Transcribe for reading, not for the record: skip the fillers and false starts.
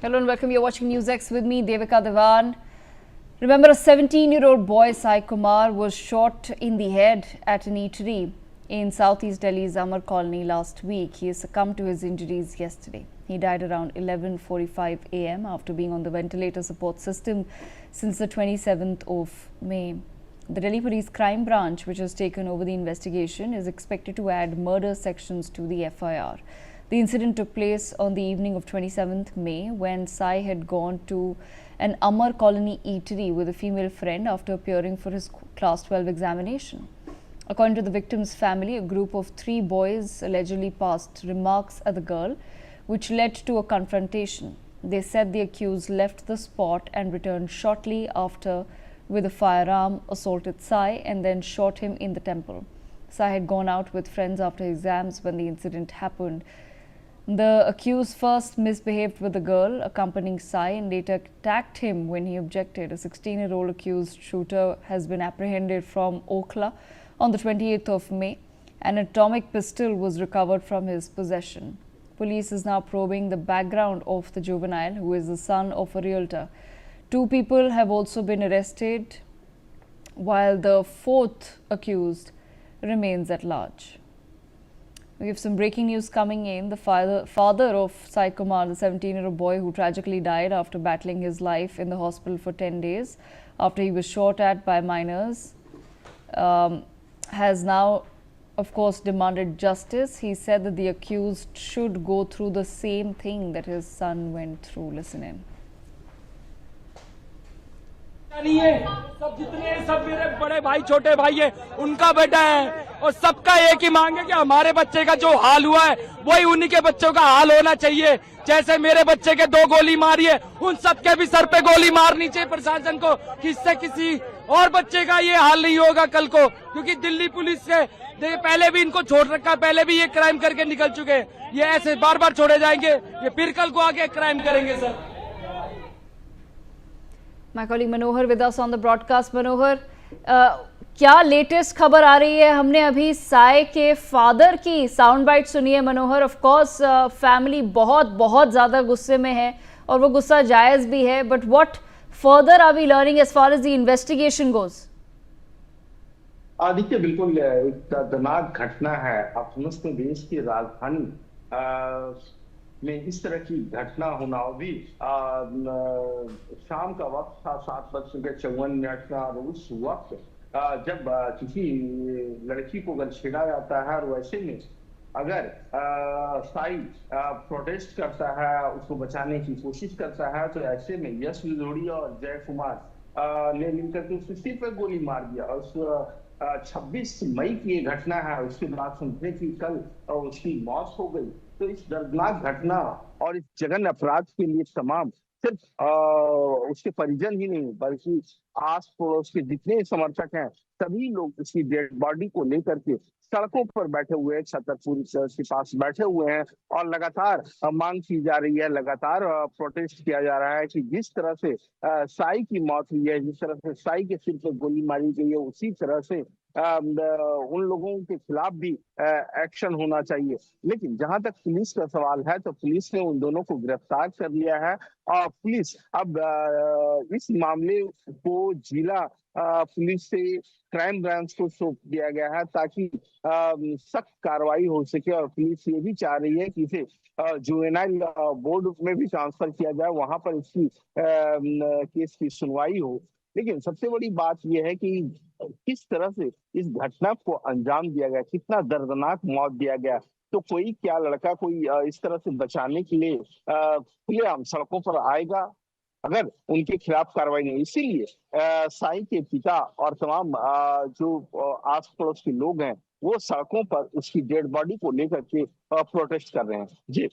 Hello and welcome. You're watching NewsX with me, Devika Devan. Remember, a 17-year-old boy, Sai Kumar, was shot in the head at an eatery in southeast Delhi's Amar Colony last week. He succumbed to his injuries yesterday. He died around 11:45 a.m. after being on the ventilator support system since the 27th of May. The Delhi Police Crime Branch, which has taken over the investigation, is expected to add murder sections to the FIR. The incident took place on the evening of 27th May when Sai had gone to an Amar Colony eatery with a female friend after appearing for his Class 12 examination. According to the victim's family, a group of 3 boys allegedly passed remarks at the girl, which led to a confrontation. They said the accused left the spot and returned shortly after with a firearm, assaulted Sai and then shot him in the temple. Sai had gone out with friends after exams when the incident happened. The accused first misbehaved with the girl accompanying Sai and later attacked him when he objected. A 16-year-old accused shooter has been apprehended from Okhla on the 28th of May. An atomic pistol was recovered from his possession. Police is now probing the background of the juvenile, who is the son of a realtor. 2 people have also been arrested, while the 4th accused remains at large. We have some breaking news coming in. The father of Sai Kumar, the 17-year-old boy who tragically died after battling his life in the hospital for 10 days after he was shot at by minors, has now, of course, demanded justice. He said that the accused should go through the same thing that his son went through. Listen in. नहीं है, सब जितने सब मेरे बड़े भाई छोटे भाई है उनका बेटा है और सबका एक ही मांग है कि हमारे बच्चे का जो हाल हुआ है वही उन्हीं के बच्चों का हाल होना चाहिए। जैसे मेरे बच्चे के 2 गोली मारी है, उन सबके भी सर पे गोली मारनी चाहिए प्रशासन को, कि इससे किसी और बच्चे का ये हाल नहीं होगा कल को। क्योंकि दिल्ली पुलिस से पहले भी इनको छोड़ रखा, पहले भी ये क्राइम करके निकल चुके हैं, ये ऐसे बार बार छोड़े जाएंगे, ये फिर कल को आके क्राइम करेंगे sir. My colleague Manohar with us on the broadcast. Manohar, क्या लेटेस्ट खबर आ रही है? हमने अभी साय के फादर की साउंड बाइट सुनी है मनोहर। ऑफ कोर्स फैमिली बहुत ज़्यादा गुस्से में है और वो गुस्सा जायज़ भी है, but what further are we learning as far as the investigation goes? देखिए, बिल्कुल एक दर्दनाक घटना है। आप समझते हैं, देश की राजधानी में इस तरह की घटना होना भी शाम का वक्त था, 7:54 का। और उस वक्त जब किसी लड़की को अगर छेड़ा जाता है और वैसे में अगर साई प्रोटेस्ट करता है, उसको बचाने की कोशिश करता है, तो ऐसे में यश लोढ़ी और जय कुमार ने मिलकर के उसके सिर पर गोली मार दिया। और उस 26 मई की ये घटना है। उसके बाद सुनते कि कल उसकी मौत हो गई। तो इस दर्दनाक घटना और इस जघन्य अपराध के लिए तमाम सिर्फ उसके परिजन ही नहीं, बल्कि आस पड़ोस के जितने समर्थक हैं, सभी लोग उसकी डेड बॉडी को लेकर के सड़कों पर बैठे हुए हैं, छतरपुर के पास बैठे हुए हैं और लगातार मांग की जा रही है, लगातार प्रोटेस्ट किया जा रहा है कि जिस तरह से साई की मौत हुई है, जिस तरह से साई के सिर पर गोली मारी गई है, उसी तरह से उन लोगों के खिलाफ भी एक्शन होना चाहिए। लेकिन जहां तक पुलिस का सवाल है, तो पुलिस ने उन दोनों को गिरफ्तार कर लिया है और पुलिस अब इस मामले को जिला पुलिस से क्राइम ब्रांच को सौंप दिया गया है ताकि सख्त कार्रवाई हो सके। और पुलिस ये भी चाह रही है कि इसे जुवेनाइल बोर्ड में भी ट्रांसफर किया जाए, वहां पर इसकी केस की सुनवाई हो। लेकिन सबसे बड़ी बात यह है कि किस तरह से इस घटना को अंजाम दिया गया, कितना दर्दनाक मौत दिया गया। तो कोई क्या लड़का कोई इस तरह से बचाने के लिए खुलेआम सड़कों पर आएगा अगर उनके खिलाफ कार्रवाई नहीं। इसीलिए साई के पिता और तमाम जो आस पड़ोस के लोग हैं, वो सड़कों पर उसकी डेड बॉडी को लेकर के प्रोटेस्ट कर रहे हैं। जी।